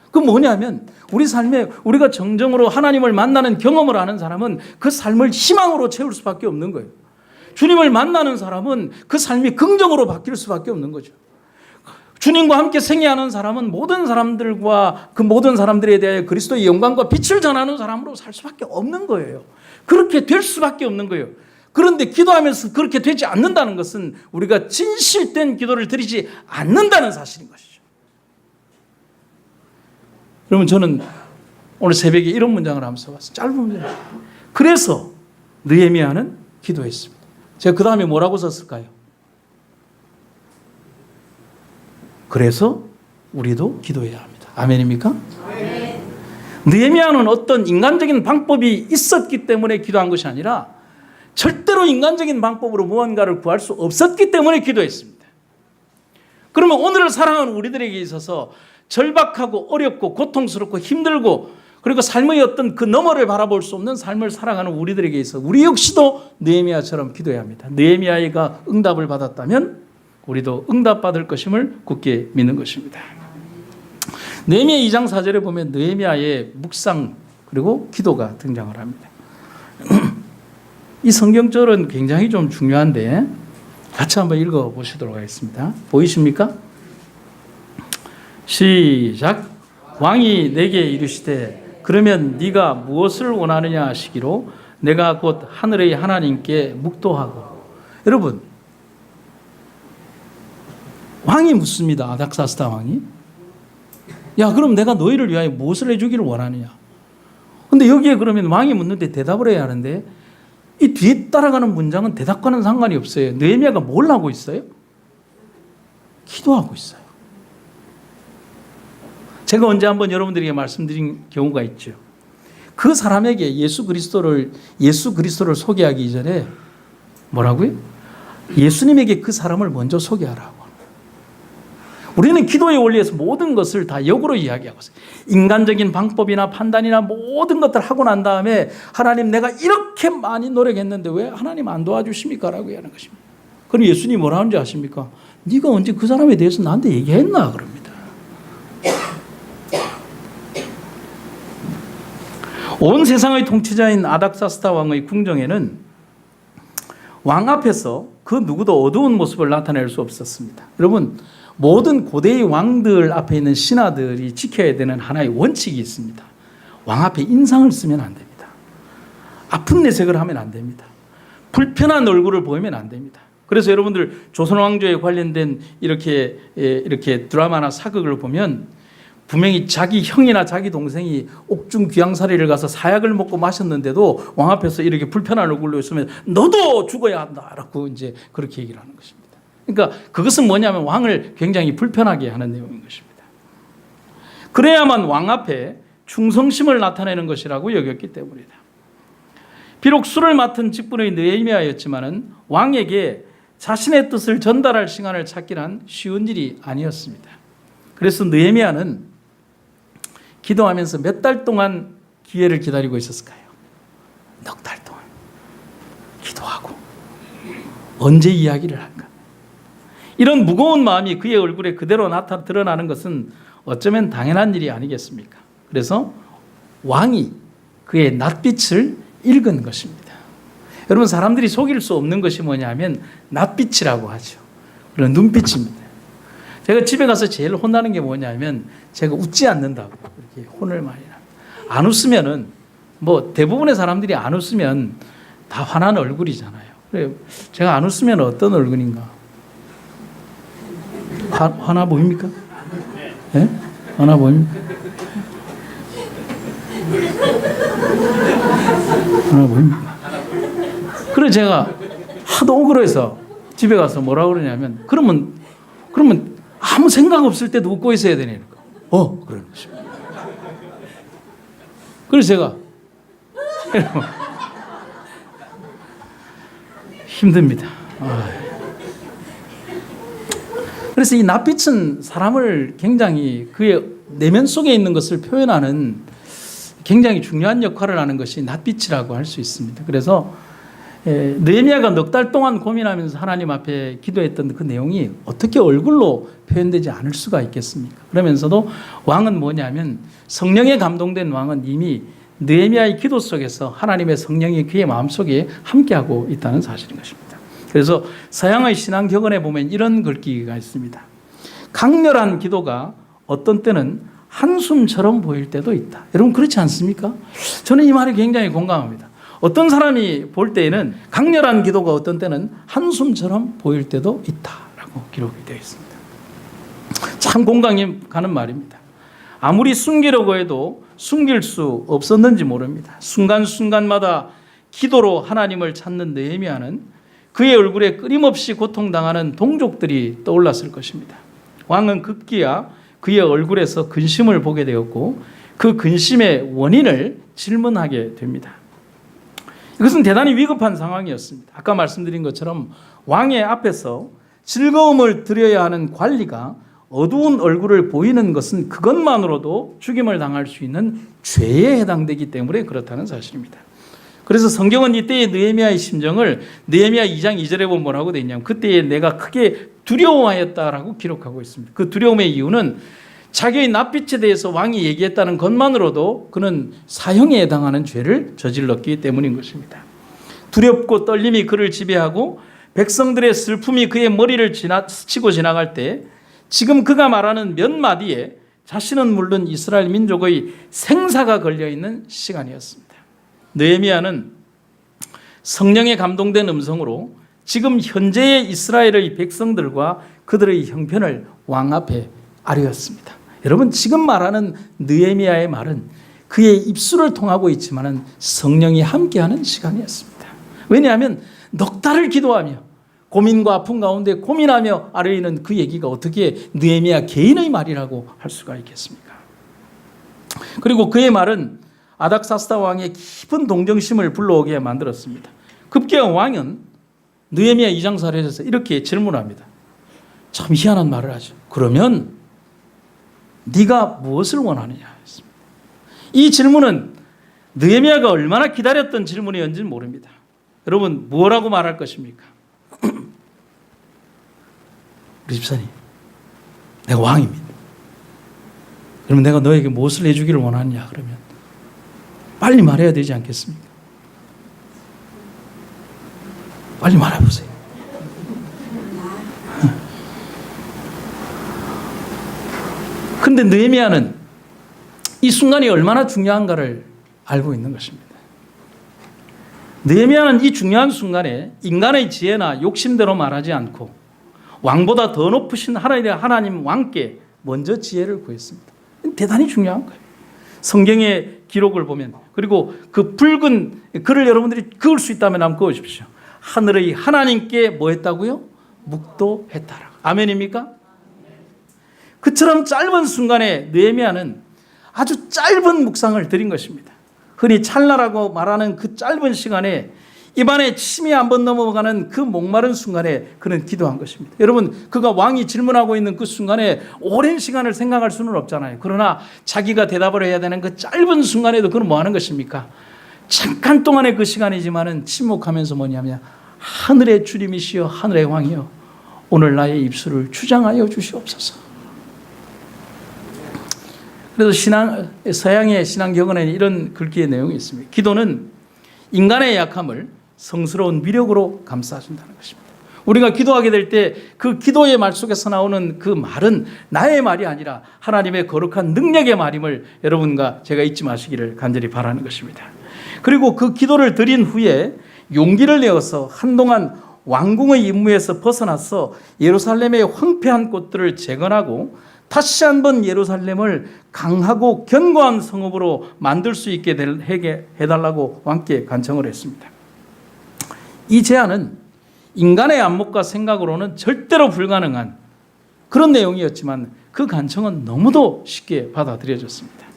그 뭐냐면 우리 삶에 우리가 정정으로 하나님을 만나는 경험을 하는 사람은 그 삶을 희망으로 채울 수밖에 없는 거예요. 주님을 만나는 사람은 그 삶이 긍정으로 바뀔 수밖에 없는 거죠. 주님과 함께 생애하는 사람은 모든 사람들과 그 모든 사람들에 대하여 그리스도의 영광과 빛을 전하는 사람으로 살 수밖에 없는 거예요. 그렇게 될 수밖에 없는 거예요. 그런데 기도하면서 그렇게 되지 않는다는 것은 우리가 진실된 기도를 드리지 않는다는 사실인 것이죠. 여러분, 저는 오늘 새벽에 이런 문장을 하면서 왔어요. 짧은 문장. 그래서 느헤미야는 기도했습니다. 제가 그 다음에 뭐라고 썼을까요? 그래서 우리도 기도해야 합니다. 아멘입니까? 네. 느헤미야는 어떤 인간적인 방법이 있었기 때문에 기도한 것이 아니라 절대로 인간적인 방법으로 무언가를 구할 수 없었기 때문에 기도했습니다. 그러면 오늘을 살아가는 우리들에게 있어서 절박하고 어렵고 고통스럽고 힘들고 그리고 삶의 어떤 그 너머를 바라볼 수 없는 삶을 살아가는 우리들에게 있어 우리 역시도 느헤미야처럼 기도해야 합니다. 느헤미야가 응답을 받았다면 우리도 응답받을 것임을 굳게 믿는 것입니다. 느헤미야 2장 4절에 보면 느헤미야의 묵상 그리고 기도가 등장을 합니다. 이 성경절은 굉장히 좀 중요한데 같이 한번 읽어보시도록 하겠습니다. 보이십니까? 시작. 왕이 내게 이르시되 그러면 네가 무엇을 원하느냐 하시기로 내가 곧 하늘의 하나님께 묵도하고. 여러분, 왕이 묻습니다. 아닥사스다 왕이. 야, 그럼 내가 너희를 위하여 무엇을 해주기를 원하느냐. 근데 여기에 그러면 왕이 묻는데 대답을 해야 하는데 이 뒤에 따라가는 문장은 대답과는 상관이 없어요. 느헤미야가 뭘 하고 있어요? 기도하고 있어요. 제가 언제 한번 여러분들에게 말씀드린 경우가 있죠. 그 사람에게 예수 그리스도를 소개하기 이전에 뭐라고요? 예수님에게 그 사람을 먼저 소개하라고. 우리는 기도의 원리에서 모든 것을 다 역으로 이야기하고 있어요. 인간적인 방법이나 판단이나 모든 것들 하고 난 다음에 하나님, 내가 이렇게 많이 노력했는데 왜 하나님 안 도와주십니까? 라고 하는 것입니다. 그럼 예수님이 뭐라 하는지 아십니까? 네가 언제 그 사람에 대해서 나한테 얘기했나? 그럽니다. 온 세상의 통치자인 아닥사스다 왕의 궁정에는 왕 앞에서 그 누구도 어두운 모습을 나타낼 수 없었습니다. 여러분, 모든 고대의 왕들 앞에 있는 신하들이 지켜야 되는 하나의 원칙이 있습니다. 왕 앞에 인상을 쓰면 안 됩니다. 아픈 내색을 하면 안 됩니다. 불편한 얼굴을 보이면 안 됩니다. 그래서 여러분들 조선 왕조에 관련된 이렇게 드라마나 사극을 보면 분명히 자기 형이나 자기 동생이 옥중 귀양살이를 가서 사약을 먹고 마셨는데도 왕 앞에서 이렇게 불편한 얼굴로 있으면 너도 죽어야 한다라고 이제 그렇게 얘기를 하는 것입니다. 그러니까 그것은 뭐냐면 왕을 굉장히 불편하게 하는 내용인 것입니다. 그래야만 왕 앞에 충성심을 나타내는 것이라고 여겼기 때문이다. 비록 술을 맡은 직분의 느헤미야였지만은 왕에게 자신의 뜻을 전달할 시간을 찾기란 쉬운 일이 아니었습니다. 그래서 느헤미야는 기도하면서 몇 달 동안 기회를 기다리고 있었을까요? 넉 달 동안 기도하고 언제 이야기를 할까? 이런 무거운 마음이 그의 얼굴에 그대로 드러나는 것은 어쩌면 당연한 일이 아니겠습니까? 그래서 왕이 그의 낯빛을 읽은 것입니다. 여러분, 사람들이 속일 수 없는 것이 뭐냐면 낯빛이라고 하죠. 그런 눈빛입니다. 제가 집에 가서 제일 혼나는 게 뭐냐면 제가 웃지 않는다고 이렇게 혼을 많이 납니다. 안 웃으면은 뭐 대부분의 사람들이 안 웃으면 다 화난 얼굴이잖아요. 그래, 제가 안 웃으면 어떤 얼굴인가? 화나 보입니까? 네? 화나 보입니까? 화나 보입니까? 그래서 제가 하도 억울해서 집에 가서 뭐라고 그러냐면 그러면 아무 생각 없을 때도 웃고 있어야 되니까. 그러는 것입니다. 그래서 제가 힘듭니다. 그래서 이 낯빛은 사람을 굉장히 그의 내면 속에 있는 것을 표현하는 굉장히 중요한 역할을 하는 것이 낯빛이라고 할 수 있습니다. 그래서 느헤미야가 넉 달 동안 고민하면서 하나님 앞에 기도했던 그 내용이 어떻게 얼굴로 표현되지 않을 수가 있겠습니까? 그러면서도 왕은 뭐냐면 성령에 감동된 왕은 이미 느헤미야의 기도 속에서 하나님의 성령이 그의 마음속에 함께하고 있다는 사실인 것입니다. 그래서 서양의 신앙 격언에 보면 이런 글귀가 있습니다. 강렬한 기도가 어떤 때는 한숨처럼 보일 때도 있다. 여러분, 그렇지 않습니까? 저는 이 말에 굉장히 공감합니다. 어떤 사람이 볼 때에는 강렬한 기도가 어떤 때는 한숨처럼 보일 때도 있다라고 기록이 되어 있습니다. 참 공감이 가는 말입니다. 아무리 숨기려고 해도 숨길 수 없었는지 모릅니다. 순간순간마다 기도로 하나님을 찾는 느헤미야는 그의 얼굴에 끊임없이 고통당하는 동족들이 떠올랐을 것입니다. 왕은 급기야 그의 얼굴에서 근심을 보게 되었고 그 근심의 원인을 질문하게 됩니다. 이것은 대단히 위급한 상황이었습니다. 아까 말씀드린 것처럼 왕의 앞에서 즐거움을 드려야 하는 관리가 어두운 얼굴을 보이는 것은 그것만으로도 죽임을 당할 수 있는 죄에 해당되기 때문에 그렇다는 사실입니다. 그래서 성경은 이때의 느헤미야의 심정을 느헤미야 2장 2절에 보면 뭐라고 되어 있냐면 그때에 내가 크게 두려워하였다라고 기록하고 있습니다. 그 두려움의 이유는 자기의 낯빛에 대해서 왕이 얘기했다는 것만으로도 그는 사형에 해당하는 죄를 저질렀기 때문인 것입니다. 두렵고 떨림이 그를 지배하고 백성들의 슬픔이 그의 머리를 스치고 지나갈 때 지금 그가 말하는 몇 마디에 자신은 물론 이스라엘 민족의 생사가 걸려있는 시간이었습니다. 느헤미야는 성령에 감동된 음성으로 지금 현재의 이스라엘의 백성들과 그들의 형편을 왕 앞에 아뢰었습니다. 여러분, 지금 말하는 느헤미야의 말은 그의 입술을 통하고 있지만 성령이 함께하는 시간이었습니다. 왜냐하면 넉 달을 기도하며 고민과 아픔 가운데 고민하며 아래에 있는 그 얘기가 어떻게 느헤미야 개인의 말이라고 할 수가 있겠습니까? 그리고 그의 말은 아닥사스다 왕의 깊은 동정심을 불러오게 만들었습니다. 급기야 왕은 느헤미야 2장 4절에서 이렇게 질문합니다. 참 희한한 말을 하죠. 그러면 네가 무엇을 원하느냐 했습니다. 이 질문은 느헤미야가 얼마나 기다렸던 질문이었는지는 모릅니다. 여러분 뭐라고 말할 것입니까? 우리 집사님, 내가 왕입니다. 그러면 내가 너에게 무엇을 해주기를 원하느냐 그러면 빨리 말해야 되지 않겠습니까? 빨리 말해보세요. 그런데 느헤미야는 이 순간이 얼마나 중요한가를 알고 있는 것입니다. 느헤미야는 이 중요한 순간에 인간의 지혜나 욕심대로 말하지 않고 왕보다 더 높으신 하나님 왕께 먼저 지혜를 구했습니다. 대단히 중요한 거예요. 성경의 기록을 보면, 그리고 그 붉은 글을 여러분들이 그을 수 있다면 한번 그으십시오. 하늘의 하나님께 뭐 했다고요? 묵도했다라. 아멘입니까? 그처럼 짧은 순간에 느헤미야는 아주 짧은 묵상을 드린 것입니다. 흔히 찰나라고 말하는 그 짧은 시간에 입안에 침이 한번 넘어가는 그 목마른 순간에 그는 기도한 것입니다. 여러분, 그가 왕이 질문하고 있는 그 순간에 오랜 시간을 생각할 수는 없잖아요. 그러나 자기가 대답을 해야 되는 그 짧은 순간에도 그는 뭐 하는 것입니까? 잠깐 동안의 그 시간이지만은 침묵하면서 뭐냐면 하늘의 주님이시여 하늘의 왕이여 오늘 나의 입술을 주장하여 주시옵소서. 그래서 서양의 신앙경언에는 이런 글귀의 내용이 있습니다. 기도는 인간의 약함을 성스러운 위력으로 감싸준다는 것입니다. 우리가 기도하게 될 때 그 기도의 말 속에서 나오는 그 말은 나의 말이 아니라 하나님의 거룩한 능력의 말임을 여러분과 제가 잊지 마시기를 간절히 바라는 것입니다. 그리고 그 기도를 드린 후에 용기를 내어서 한동안 왕궁의 임무에서 벗어나서 예루살렘의 황폐한 곳들을 재건하고 다시 한번 예루살렘을 강하고 견고한 성읍으로 만들 수 있게 해달라고 왕께 간청을 했습니다. 이 제안은 인간의 안목과 생각으로는 절대로 불가능한 그런 내용이었지만 그 간청은 너무도 쉽게 받아들여졌습니다.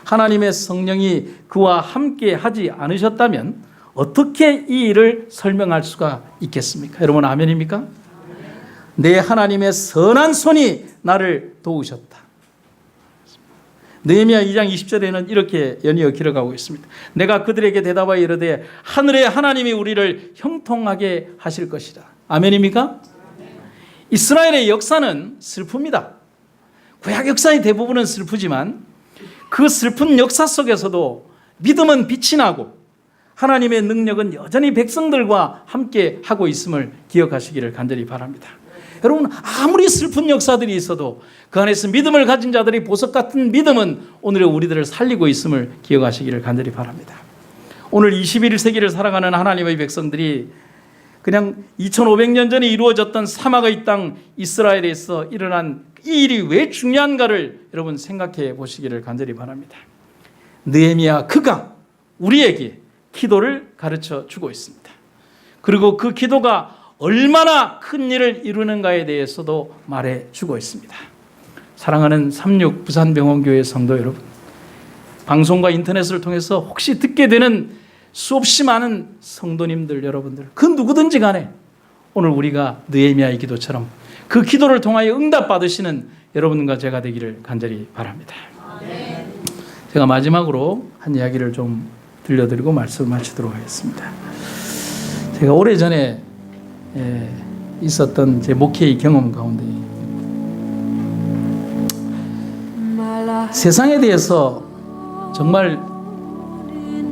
하나님의 성령이 그와 함께 하지 않으셨다면 어떻게 이 일을 설명할 수가 있겠습니까? 여러분 아멘입니까? 내 하나님의 선한 손이 나를 도우셨다. 느헤미야 2장 20절에는 이렇게 연이어 기록하고 있습니다. 내가 그들에게 대답하여 이르되 하늘의 하나님이 우리를 형통하게 하실 것이다. 아멘입니까? 이스라엘의 역사는 슬픕니다. 구약 역사의 대부분은 슬프지만 그 슬픈 역사 속에서도 믿음은 빛이 나고 하나님의 능력은 여전히 백성들과 함께 하고 있음을 기억하시기를 간절히 바랍니다. 여러분 아무리 슬픈 역사들이 있어도 그 안에서 믿음을 가진 자들이 보석 같은 믿음은 오늘의 우리들을 살리고 있음을 기억하시기를 간절히 바랍니다. 오늘 21세기를 살아가는 하나님의 백성들이 그냥 2500년 전에 이루어졌던 사막의 땅 이스라엘에서 일어난 이 일이 왜 중요한가를 여러분 생각해 보시기를 간절히 바랍니다. 느헤미야 그가 우리에게 기도를 가르쳐 주고 있습니다. 그리고 그 기도가 얼마나 큰 일을 이루는가에 대해서도 말해주고 있습니다. 사랑하는 36 부산병원교회 성도 여러분, 방송과 인터넷을 통해서 혹시 듣게 되는 수없이 많은 성도님들 여러분들, 그 누구든지 간에 오늘 우리가 느헤미야의 기도처럼 그 기도를 통하여 응답받으시는 여러분과 제가 되기를 간절히 바랍니다. 제가 마지막으로 한 이야기를 좀 들려드리고 말씀을 마치도록 하겠습니다. 제가 오래전에 있었던 제 목회의 경험 가운데 세상에 대해서 정말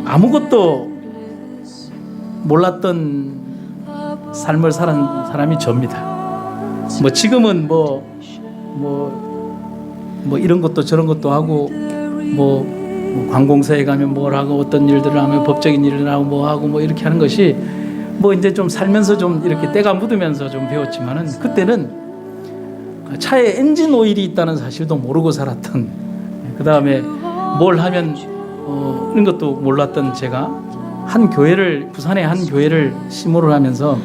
아무것도 몰랐던 삶을 살은 사람이 접니다. 뭐 지금은 뭐 이런 것도 저런 것도 하고 뭐 관공서에 가면 뭘 하고 어떤 일들을 하면 법적인 일을 하고 뭐 하고 뭐 이렇게 하는 것이 뭐 이제 좀 살면서 좀 이렇게 때가 묻으면서 좀 배웠지만은 그때는 차에 엔진 오일이 있다는 사실도 모르고 살았던, 그 다음에 뭘 하면 이런 것도 몰랐던 제가 한 교회를 부산의 한 교회를 시무를 하면서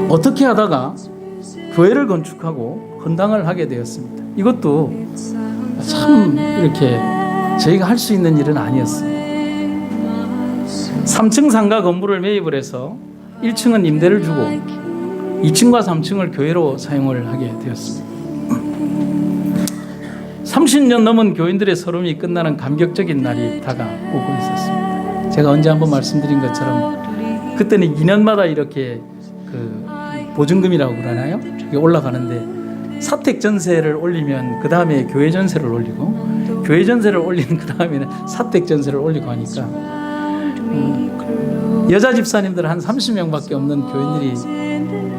어떻게 하다가 교회를 건축하고 헌당을 하게 되었습니다. 이것도 참 이렇게 저희가 할 수 있는 일은 아니었어요. 3층 상가 건물을 매입을 해서 1층은 임대를 주고 2층과 3층을 교회로 사용을 하게 되었습니다. 30년 넘은 교인들의 서름이 끝나는 감격적인 날이 다가오고 있었습니다. 제가 언제 한번 말씀드린 것처럼 그때는 2년마다 이렇게 그 보증금이라고 그러나요? 이게 올라가는데 사택 전세를 올리면 그 다음에 교회 전세를 올리고 교회 전세를 올리는 그 다음에는 사택 전세를 올리고 하니까 여자 집사님들 한 30명밖에 없는 교인들이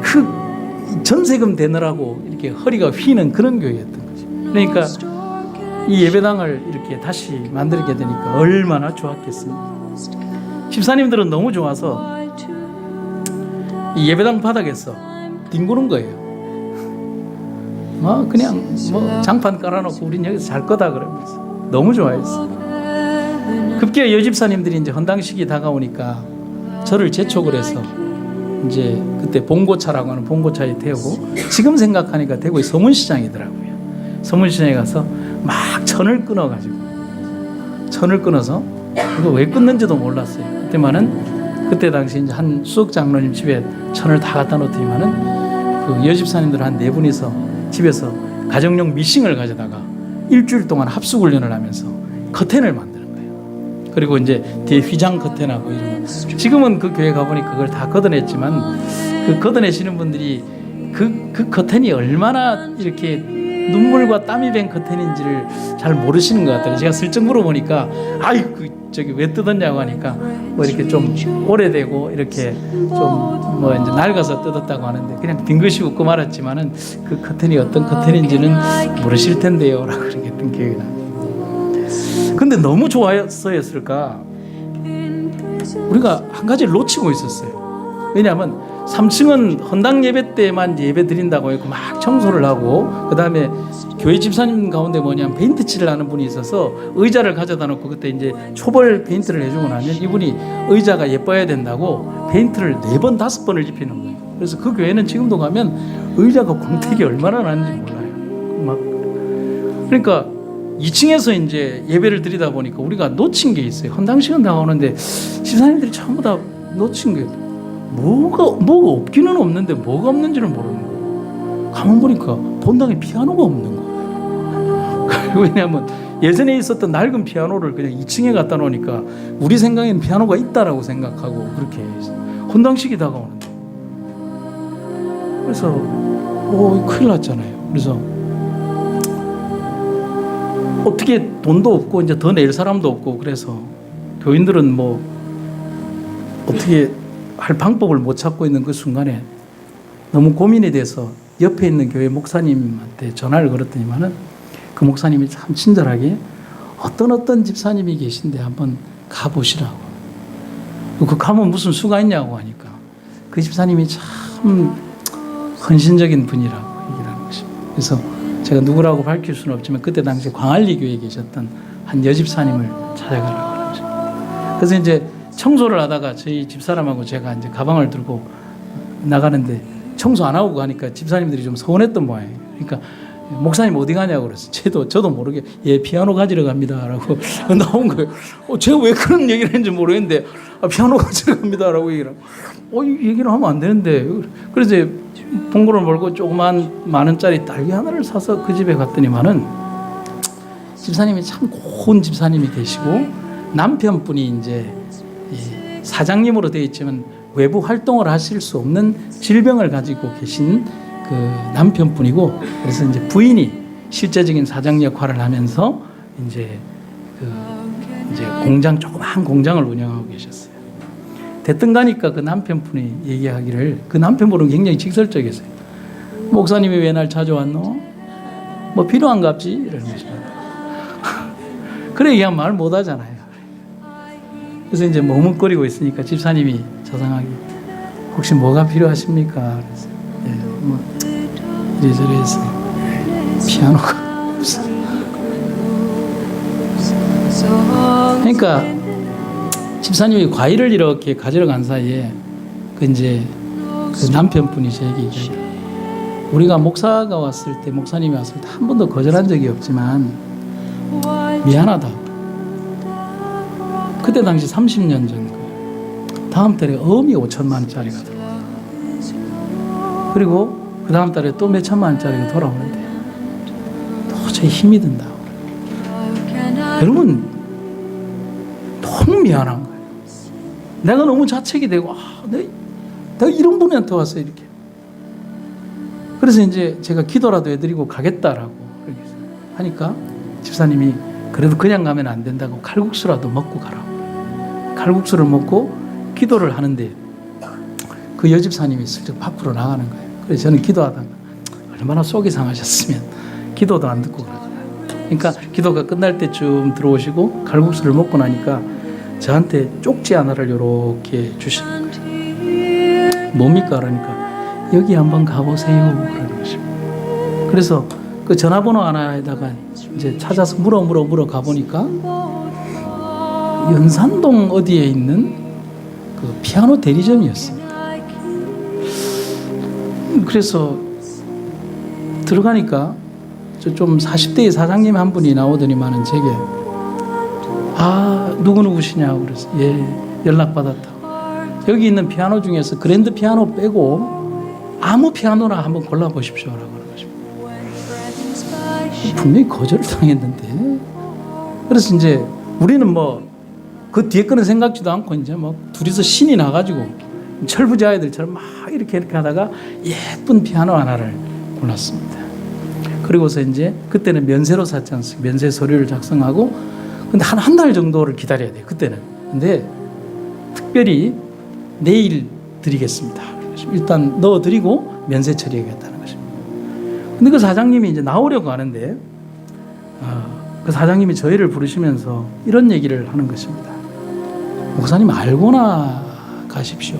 그 전세금 대느라고 이렇게 허리가 휘는 그런 교회였던 거죠. 그러니까 이 예배당을 이렇게 다시 만들게 되니까 얼마나 좋았겠습니까? 집사님들은 너무 좋아서 이 예배당 바닥에서 뒹구는 거예요. 그냥 장판 깔아놓고 우린 여기서 잘 거다 그러면서 너무 좋아했어요. 급기야 여집사님들이 이제 헌당식이 다가오니까 저를 재촉을 해서 이제 그때 봉고차라고 하는 봉고차에 태우고 지금 생각하니까 대구의 서문시장이더라고요. 서문시장에 가서 막 천을 끊어서 이거 왜 끊는지도 몰랐어요. 그때 당시 이제 한 수석 장로님 집에 천을 다 갖다 놓더니만은 그 여집사님들 한 4분이서 집에서 가정용 미싱을 가져다가 일주일 동안 합숙 훈련을 하면서 커튼을 만드는 거예요. 그리고 이제 뒤에 휘장 커튼하고 이런 거. 지금은 그 교회 가보니 그걸 다 걷어냈지만 그 걷어내시는 분들이 그 커튼이 얼마나 이렇게 눈물과 땀이 밴 커튼인지를 잘 모르시는 것 같아요. 제가 슬쩍 물어보니까 저기 왜 뜯었냐고 하니까 뭐 이렇게 좀 오래되고 이렇게 좀 뭐 이제 낡아서 뜯었다고 하는데 그냥 빙긋이 웃고 말았지만은 그 커튼이 어떤 커튼인지는 모르실 텐데요라고 그렇게 했던 기억이 납니다. 근데 너무 좋아서였을까? 우리가 한 가지를 놓치고 있었어요. 왜냐하면 3층은 헌당 예배 때만 예배 드린다고 했고 막 청소를 하고 그 다음에 교회 집사님 가운데 뭐냐면 페인트 칠을 하는 분이 있어서 의자를 가져다 놓고 그때 이제 초벌 페인트를 해주고 나면 이분이 의자가 예뻐야 된다고 페인트를 4번 5번을 입히는 거예요. 그래서 그 교회는 지금도 가면 의자가 공택이 얼마나 나는지 몰라요. 그러니까 2층에서 이제 예배를 드리다 보니까 우리가 놓친 게 있어요. 헌당식은 나오는데 집사님들이 전부 다 놓친 게 뭐가 없기는 없는데 뭐가 없는지를 모르는 거예요. 가만 보니까 본당에 피아노가 없는 거예요. 왜냐하면 예전에 있었던 낡은 피아노를 그냥 2층에 갖다 놓으니까 우리 생각에는 피아노가 있다라고 생각하고 그렇게 헌당식이 다가오는데 그래서 큰일 났잖아요. 그래서 어떻게 돈도 없고 이제 더 낼 사람도 없고 그래서 교인들은 뭐 어떻게 할 방법을 못 찾고 있는 그 순간에 너무 고민이 돼서 옆에 있는 교회 목사님한테 전화를 걸었더니만은 그 목사님이 참 친절하게 어떤 집사님이 계신데 한번 가보시라고. 그 가면 무슨 수가 있냐고 하니까 그 집사님이 참 헌신적인 분이라고 얘기를 하는 것입니다. 그래서 제가 누구라고 밝힐 수는 없지만 그때 당시 광안리 교회에 계셨던 한 여집사님을 찾아가려고 그러죠. 그래서 이제 청소를 하다가 저희 집사람하고 제가 이제 가방을 들고 나가는데 청소 안 하고 가니까 집사님들이 좀 서운했던 모양이에요. 그러니까 목사님 어디 가냐고 그래서 저도 모르게 피아노 가지러 갑니다라고 나온 거예요. 제가 왜 그런 얘기를 했는지 모르겠는데 피아노 가지러 갑니다라고 얘기를 하고 이 얘기를 하면 안 되는데 그래서 이제 봉고를 몰고 조그만 10,000원짜리 딸기 하나를 사서 그 집에 갔더니만은 집사님이 참 고운 집사님이 계시고 남편분이 이제 사장님으로 되어 있지만 외부 활동을 하실 수 없는 질병을 가지고 계신 그 남편분이고 그래서 이제 부인이 실제적인 사장 역할을 하면서 이제 조그마한 공장을 운영하고 계셨어요. 대뜸 가니까 그 남편분이 얘기하기를 그 남편분은 굉장히 직설적이었어요. 목사님이 왜 날 찾아왔노? 뭐 필요한갑지? 이러는 거죠. 그래 얘기하면 말 못하잖아요. 그래서 이제 머뭇거리고 있으니까 집사님이 자상하게 혹시 뭐가 필요하십니까? 그래서 뭐 이래저래 해서 피아노가 없어. 그러니까 집사님이 과일을 이렇게 가지러 간 사이에 그 이제 그 남편분이 저에게 얘기해요. 우리가 목사가 왔을 때, 목사님이 왔을 때 한 번도 거절한 적이 없지만 미안하다. 그때 당시 30년 전 거예요. 다음 달에 어음이 5천만 원짜리가 들어와요. 그리고 그 다음 달에 또 몇 천만 원짜리가 돌아오는데 도저히 힘이 든다. 여러분, 너무 미안한 거예요. 내가 너무 자책이 되고, 내가 이런 분한테 와서 이렇게. 그래서 이제 제가 기도라도 해드리고 가겠다라고 하니까 집사님이 그래도 그냥 가면 안 된다고 칼국수라도 먹고 가라고. 칼국수를 먹고 기도를 하는데 그 여집사님이 슬쩍 밖으로 나가는 거예요. 그래서 저는 기도하다가 얼마나 속이 상하셨으면 기도도 안 듣고 그러잖아요. 그러니까 기도가 끝날 때쯤 들어오시고 칼국수를 먹고 나니까 저한테 쪽지 하나를 이렇게 주시는 거예요. 뭡니까? 그러니까 여기 한번 가보세요. 그러는 것입니다. 그래서 그 전화번호 하나에다가 이제 찾아서 물어 가보니까 연산동 어디에 있는 그 피아노 대리점이었습니다. 그래서 들어가니까 좀 40대의 사장님 한 분이 나오더니만은 제게 누구시냐고 그래서 연락받았다. 여기 있는 피아노 중에서 그랜드 피아노 빼고 아무 피아노나 한번 골라보십시오라고 하는 것입니다. 분명히 거절을 당했는데, 그래서 이제 우리는 뭐 그 뒤에 거는 생각지도 않고 이제 뭐 둘이서 신이 나가지고 철부자애들처럼 막 이렇게 하다가 예쁜 피아노 하나를 골랐습니다. 그리고서 이제 그때는 면세로 샀지 않습니까? 면세 서류를 작성하고, 근데 한 달 정도를 기다려야 돼요. 그때는. 근데 특별히 내일 드리겠습니다. 일단 넣어드리고 면세 처리하겠다는 것입니다. 근데 그 사장님이 이제 나오려고 하는데, 그 사장님이 저희를 부르시면서 이런 얘기를 하는 것입니다. 목사님 알고나 가십시오.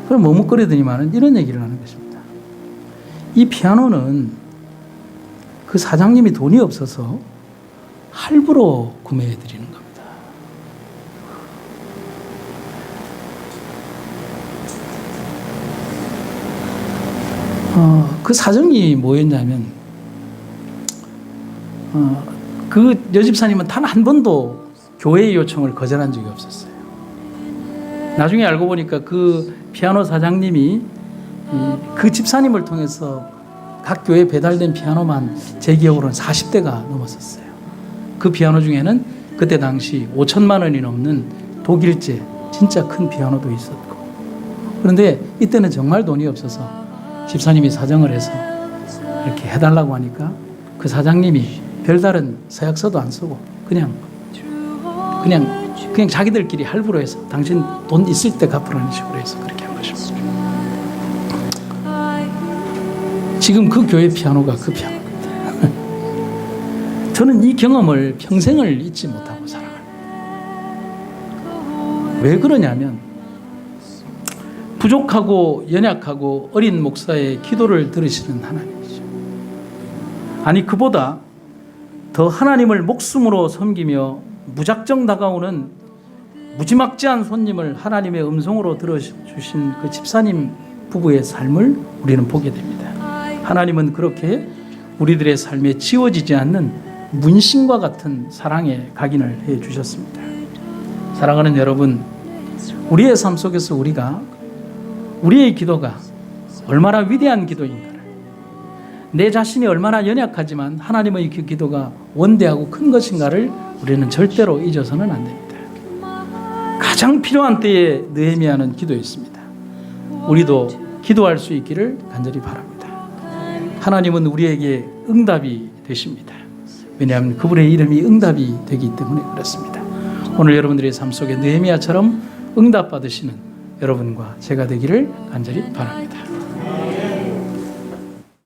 그럼 머뭇거리더니만은 이런 얘기를 하는 것입니다. 이 피아노는 그 사장님이 돈이 없어서 할부로 구매해 드리는 겁니다. 그 사정이 뭐였냐면, 그 여집사님은 단 한 번도 교회의 요청을 거절한 적이 없었어요. 나중에 알고 보니까 그 피아노 사장님이 그 집사님을 통해서 각 교회에 배달된 피아노만 제 기억으로는 40대가 넘었었어요. 그 피아노 중에는 그때 당시 5천만 원이 넘는 독일제 진짜 큰 피아노도 있었고, 그런데 이때는 정말 돈이 없어서 집사님이 사정을 해서 이렇게 해달라고 하니까 그 사장님이 별다른 서약서도 안 쓰고 그냥 자기들끼리 할부로 해서 당신 돈 있을 때 갚으라는 식으로 해서 그렇게 한 것입니다. 지금 그 교회 피아노가 그 피아노입니다. 저는 이 경험을 평생을 잊지 못하고 살아갑니다. 왜 그러냐면 부족하고 연약하고 어린 목사의 기도를 들으시는 하나님이죠. 아니, 그보다 더 하나님을 목숨으로 섬기며 무작정 다가오는 무지막지한 손님을 하나님의 음성으로 들어주신 그 집사님 부부의 삶을 우리는 보게 됩니다. 하나님은 그렇게 우리들의 삶에 지워지지 않는 문신과 같은 사랑의 각인을 해 주셨습니다. 사랑하는 여러분, 우리의 삶 속에서 우리의 기도가 얼마나 위대한 기도인가를, 내 자신이 얼마나 연약하지만 하나님의 그 기도가 원대하고 큰 것인가를 우리는 절대로 잊어서는 안 됩니다. 가장 필요한 때에 느헤미야는 기도했습니다. 우리도 기도할 수 있기를 간절히 바랍니다. 하나님은 우리에게 응답이 되십니다. 왜냐하면 그분의 이름이 응답이 되기 때문에 그렇습니다. 오늘 여러분들의 삶 속에 느헤미야처럼 응답받으시는 여러분과 제가 되기를 간절히 바랍니다.